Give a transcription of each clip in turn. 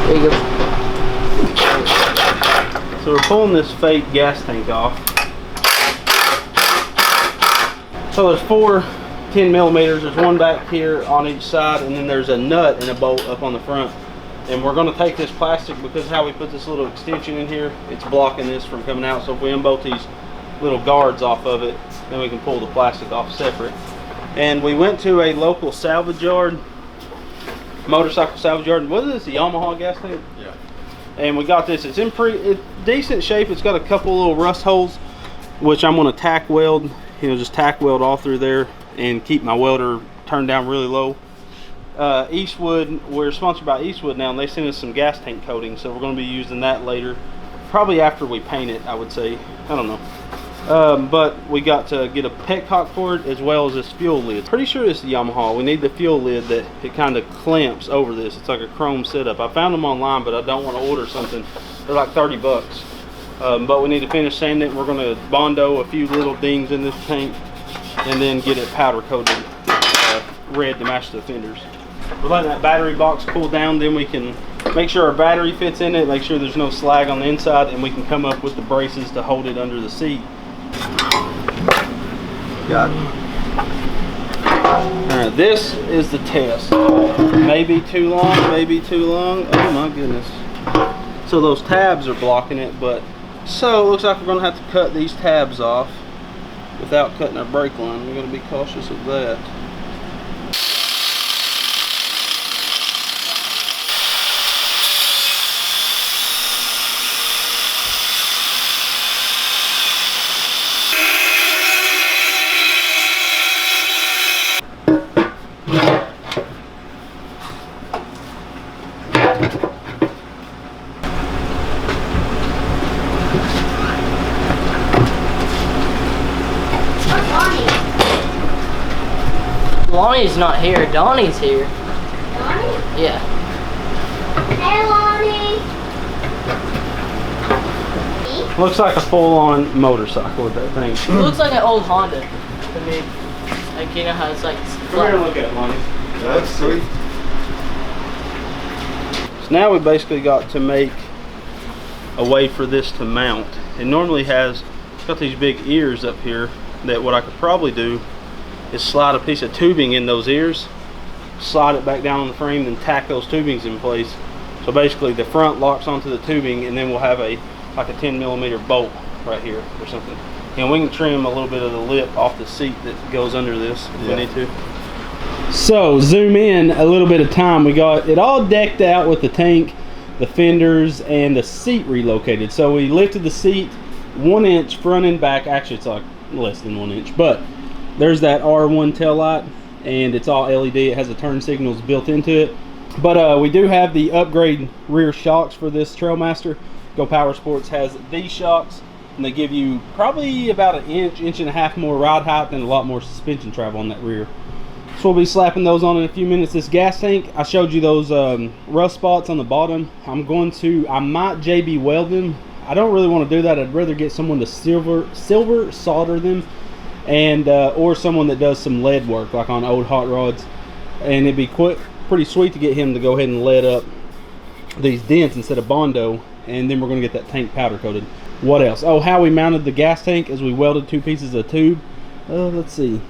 There you go. So we're pulling this fake gas tank off. So there's 4 10 millimeters. There's one back here on each side, and then there's a nut and a bolt up on the front. And we're going to take this plastic, because how we put this little extension in here, it's blocking this from coming out. So if we unbolt these little guards off of it, then we can pull the plastic off separate. And we went to a local salvage yard, motorcycle salvage yard. What is this, a Yamaha gas tank? Yeah. And we got this. It's in pretty decent shape. It's got a couple little rust holes, which I'm going to tack weld. You know, just tack weld all through there and keep my welder turned down really low. Eastwood, we're sponsored by Eastwood now, and they sent us some gas tank coating, so we're going to be using that later, probably after we paint it, I would say. I don't know. But we got to get a petcock for it, as well as this fuel lid. Pretty sure this is Yamaha. We need the fuel lid that it kind of clamps over this. It's like a chrome setup. I found them online, but I don't want to order something. They're like 30 bucks. But we need to finish sanding it. We're going to Bondo a few little dings in this tank, and then get it powder coated red to match the fenders. We're letting that battery box cool down, then we can make sure our battery fits in it, make sure there's no slag on the inside, and we can come up with the braces to hold it under the seat. Got it. Alright, this is the test. Maybe too long, maybe too long. Oh my goodness. So those tabs are blocking it, but so it looks like we're going to have to cut these tabs off without cutting our brake line. We're going to be cautious of that. Lonnie's not here. Donnie's here. Lonnie? Yeah. Hey, Lonnie. Looks like a full-on motorcycle with that thing. It looks like an old Honda to me. Like, you know how it's like Come here and look at it, Lonnie. That's sweet. So now we basically got to make a way for this to mount. It normally has got these big ears up here that what I could probably do is slide a piece of tubing in those ears, slide it back down on the frame, then tack those tubings in place. So basically the front locks onto the tubing, and then we'll have like a 10 millimeter bolt right here or something. And we can trim a little bit of the lip off the seat that goes under this if we need to. So zoom in a little bit of time. We got it all decked out with the tank, the fenders, and the seat relocated. So we lifted the seat 1 inch front and back. Actually, it's like less than 1 inch, but there's that R1 tail light, and it's all LED. It has the turn signals built into it. But we do have the upgrade rear shocks for this Trailmaster. Go Power Sports has these shocks, and they give you probably about an inch and a half more ride height and a lot more suspension travel on that rear. So we'll be slapping those on in a few minutes. This gas tank, I showed you those rust spots on the bottom. I might JB weld them. I don't really want to do that. I'd rather get someone to silver solder them, and or someone that does some lead work, like on old hot rods. And it'd be pretty sweet to get him to go ahead and lead up these dents instead of Bondo, and then we're going to get that tank powder coated. What else? Oh, how we mounted the gas tank is we welded 2 pieces of tube. Let's see.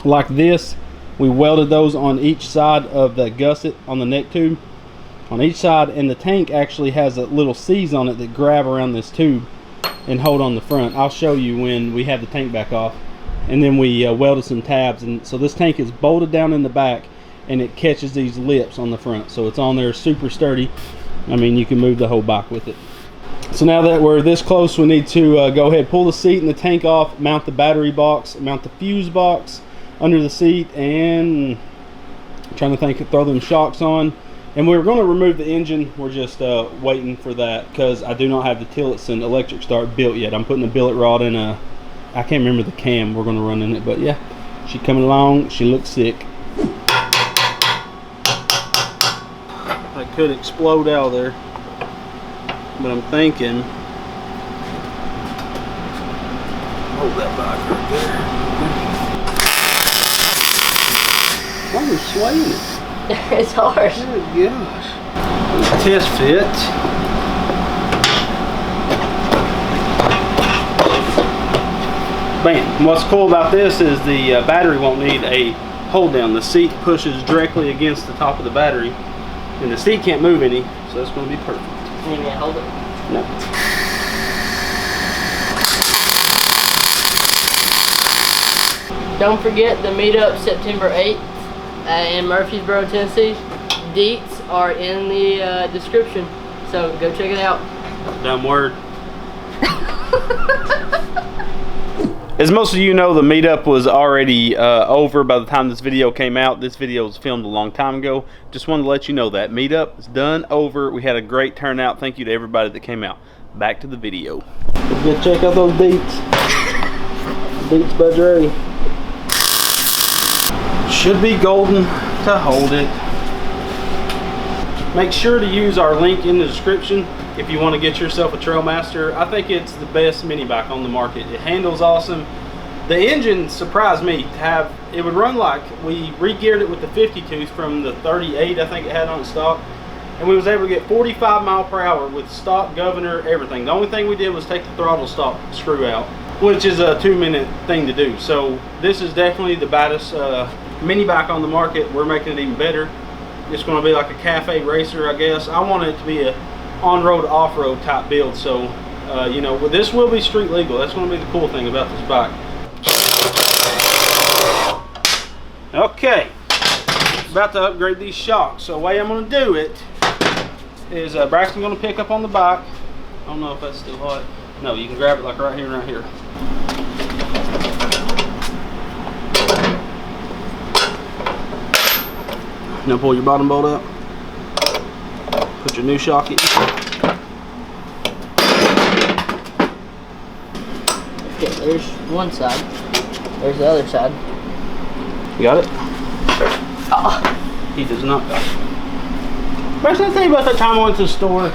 Like this, we welded those on each side of the gusset on the neck tube, on each side, and the tank actually has a little C's on it that grab around this tube and hold on the front. I'll show you when we have the tank back off. And then we welded some tabs, and so this tank is bolted down in the back, and it catches these lips on the front, so it's on there super sturdy. I mean, you can move the whole bike with it. So now that we're this close, we need to go ahead, pull the seat and the tank off, mount the battery box, mount the fuse box under the seat, and I'm trying to think, throw them shocks on. And we're going to remove the engine. We're just waiting for that, because I do not have the Tillotson electric start built yet. I'm putting a billet rod in I can't remember the cam we're going to run in it, but yeah, she's coming along. She looks sick. I could explode out of there, but I'm thinking, hold that back right there. Why are you swaying it? It's hard. Oh gosh. Test fit. Bam. What's cool about this is the battery won't need a hold down. The seat pushes directly against the top of the battery, and the seat can't move any, so that's going to be perfect. You can't hold it? No. Don't forget the meetup September 8th in Murfreesboro, Tennessee. Deets are in the description, so go check it out. Dumb word. As most of you know, the meetup was already over by the time this video came out. This video was filmed a long time ago. Just wanted to let you know that meetup is done, over. We had a great turnout. Thank you to everybody that came out. Back to the video. Let's go check out those Deets. Deets Bud's ready. Should be golden to hold it. Make sure to use our link in the description if you want to get yourself a Trailmaster. I think it's the best mini bike on the market. It handles awesome. The engine surprised me to have. It would run like, we re-geared it with the 50 tooth from the 38 I think it had on stock, and we was able to get 45 mph with stock governor, everything. The only thing we did was take the throttle stop screw out, which is a 2-minute thing to do. So this is definitely the baddest mini bike on the market. We're making it even better. It's going to be like a cafe racer, I guess. I want it to be a on-road, off-road type build. So, you know, this will be street legal. That's going to be the cool thing about this bike. Okay, about to upgrade these shocks. So the way I'm going to do it is Braxton's going to pick up on the bike. I don't know if that's still hot. No, you can grab it like right here and right here. Now pull your bottom bolt up. Put your new shock in. Okay, there's one side. There's the other side. You got it? Oh. He does not got it. First, I tell you about that time I went to the store.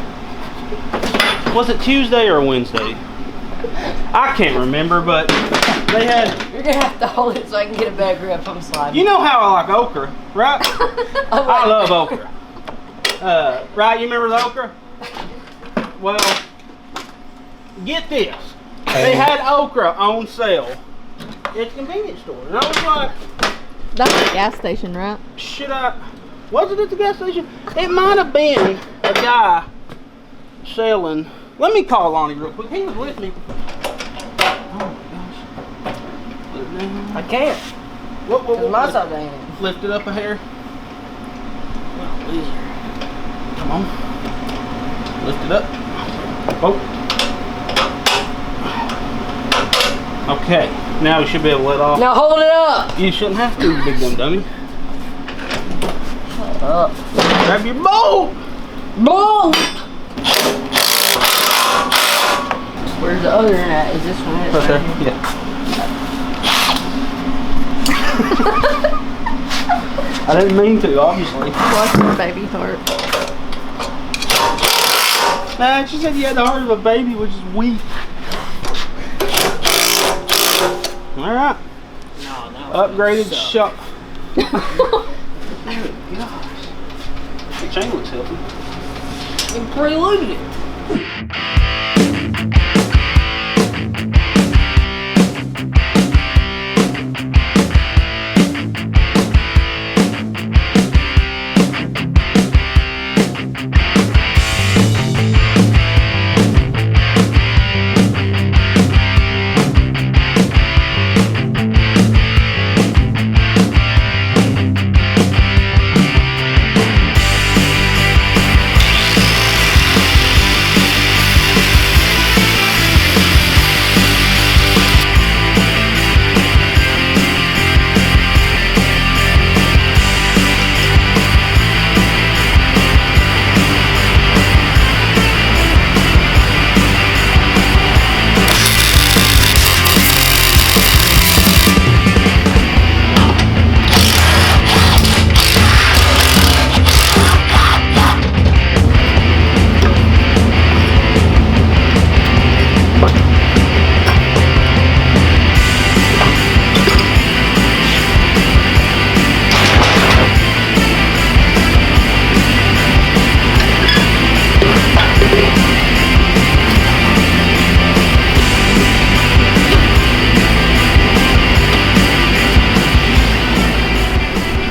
Was it Tuesday or Wednesday? I can't remember, but they had... You're going to have to hold it so I can get a better grip. I'm sliding. You know how I like okra, right? I love okra. Right, you remember the okra? Well, get this. They had okra on sale at the convenience store. And I was like... That's the gas station, right? Should I... Was it at the gas station? It might have been a guy selling... Let me call Lonnie real quick. He was with me. Oh my gosh. I can't. What, my side ain't. Lift it up a hair. Oh, easier. Come on. Lift it up. Oh. Okay. Now we should be able to let off. Now hold it up. You shouldn't have to, you big dumb dummy. Shut up. Grab your bolt. Bolt. Where's the other one at? Is this one it? Right there. Yeah. I didn't mean to, obviously. Bless your baby heart. Nah, she said you had the heart of a baby, which is weak. Alright. No. Upgraded shop. Good gosh. The chain looks healthy. You preloaded it.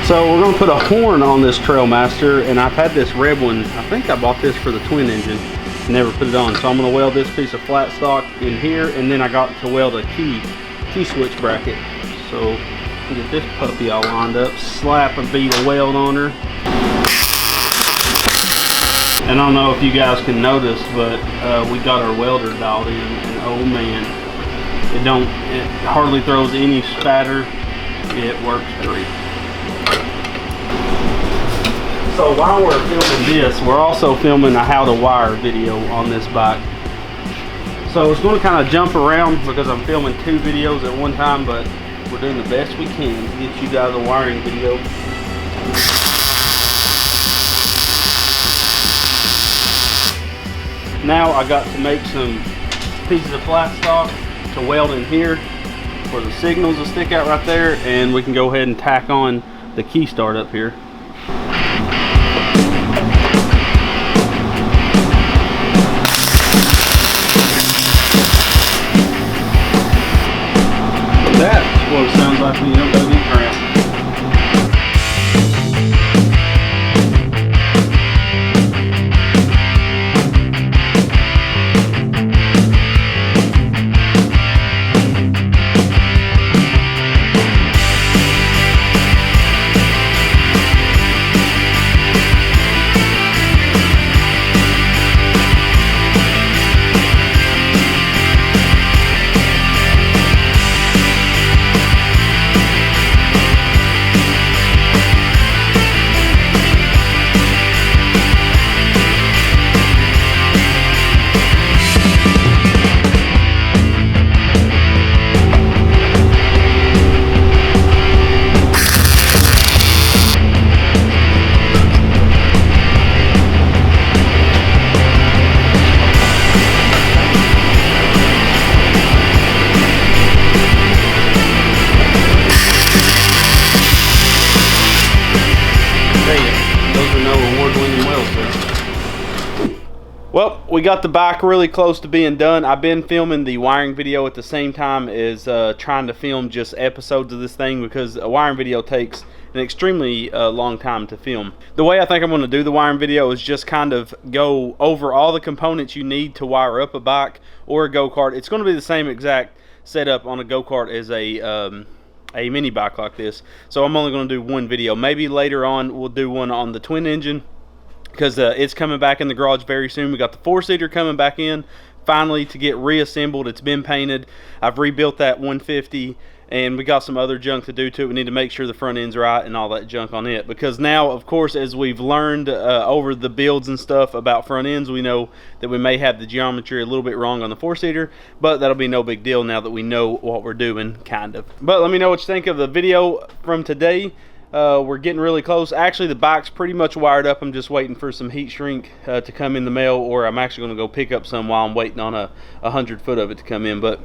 So we're gonna put a horn on this Trailmaster, and I've had this red one. I think I bought this for the twin engine. Never put it on. So I'm gonna weld this piece of flat stock in here, and then I got to weld a key switch bracket. So get this puppy all lined up, slap a bead of weld on her. And I don't know if you guys can notice, but we got our welder dialed in, and oh man, it hardly throws any spatter. It works great. So while we're filming this, we're also filming a how to wire video on this bike. So it's going to kind of jump around because I'm filming 2 videos at one time, but we're doing the best we can to get you guys a wiring video. Now I got to make some pieces of flat stock to weld in here for the signals to stick out right there, and we can go ahead and tack on the key start up here. That's what it sounds like when you don't go get cramped. Well, we got the bike really close to being done. I've been filming the wiring video at the same time as trying to film just episodes of this thing, because a wiring video takes an extremely long time to film. The way I think I'm going to do the wiring video is just kind of go over all the components you need to wire up a bike or a go-kart. It's going to be the same exact setup on a go-kart as a mini bike like this. So I'm only going to do one video. Maybe later on we'll do one on the twin engine, because it's coming back in the garage very soon. We got the 4-seater coming back in finally to get reassembled. It's been painted. I've rebuilt that 150, and we got some other junk to do to it. We need to make sure the front end's right and all that junk on it, because now, of course, as we've learned over the builds and stuff about front ends, we know that we may have the geometry a little bit wrong on the 4-seater, but that'll be no big deal now that we know what we're doing, kind of. But let me know what you think of the video from today. We're getting really close. Actually, the bike's pretty much wired up. I'm just waiting for some heat shrink to come in the mail, or I'm actually going to go pick up some while I'm waiting on a 100 foot of it to come in. But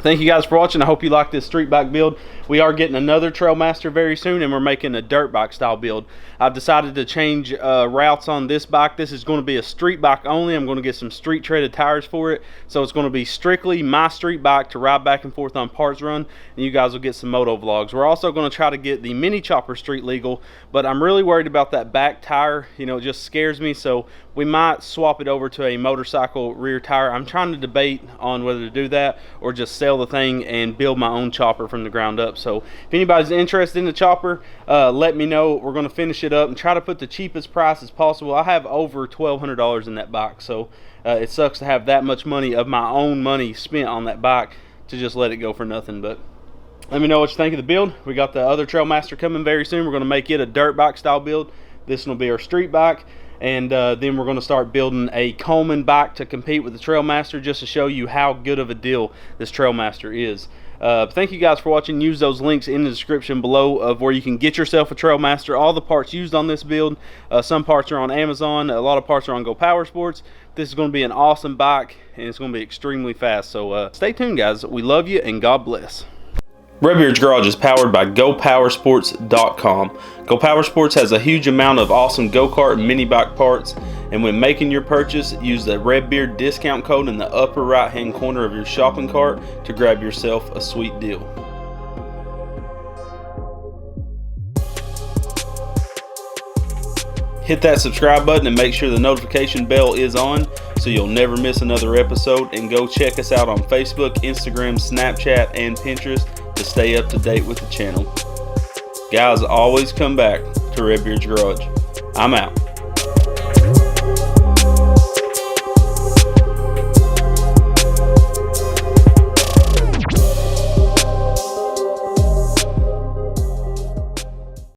thank you guys for watching. I hope you like this street bike build. We are getting another Trailmaster very soon, and we're making a dirt bike style build. I've decided to change routes on this bike. This is going to be a street bike only. I'm going to get some street treaded tires for it, so it's going to be strictly my street bike to ride back and forth on parts run, and you guys will get some moto vlogs. We're also going to try to get the mini chopper street legal, but I'm really worried about that back tire. You know, it just scares me, so we might swap it over to a motorcycle rear tire. I'm trying to debate on whether to do that or just sell the thing and build my own chopper from the ground up. So if anybody's interested in the chopper, let me know. We're going to finish it up and try to put the cheapest price as possible. I have over $1,200 in that bike, so it sucks to have that much money of my own money spent on that bike to just let it go for nothing. But let me know what you think of the build. We got the other Trailmaster coming very soon. We're going to make it a dirt bike style build. This one will be our street bike, and then we're going to start building a Coleman bike to compete with the Trailmaster, just to show you how good of a deal this Trailmaster is. Thank you guys for watching. Use those links in the description below of where you can get yourself a Trailmaster. All the parts used on this build, some parts are on Amazon, a lot of parts are on Go Power Sports. This is going to be an awesome bike, and it's going to be extremely fast. So stay tuned, guys. We love you, and God bless. Redbeard's Garage is powered by GoPowersports.com. Go Power Sports has a huge amount of awesome go-kart and mini bike parts, and when making your purchase, use the Redbeard discount code in the upper right hand corner of your shopping cart to grab yourself a sweet deal. Hit that subscribe button and make sure the notification bell is on so you'll never miss another episode. And go check us out on Facebook, Instagram, Snapchat, and Pinterest to stay up to date with the channel. Guys, always come back to Redbeard's Garage. I'm out.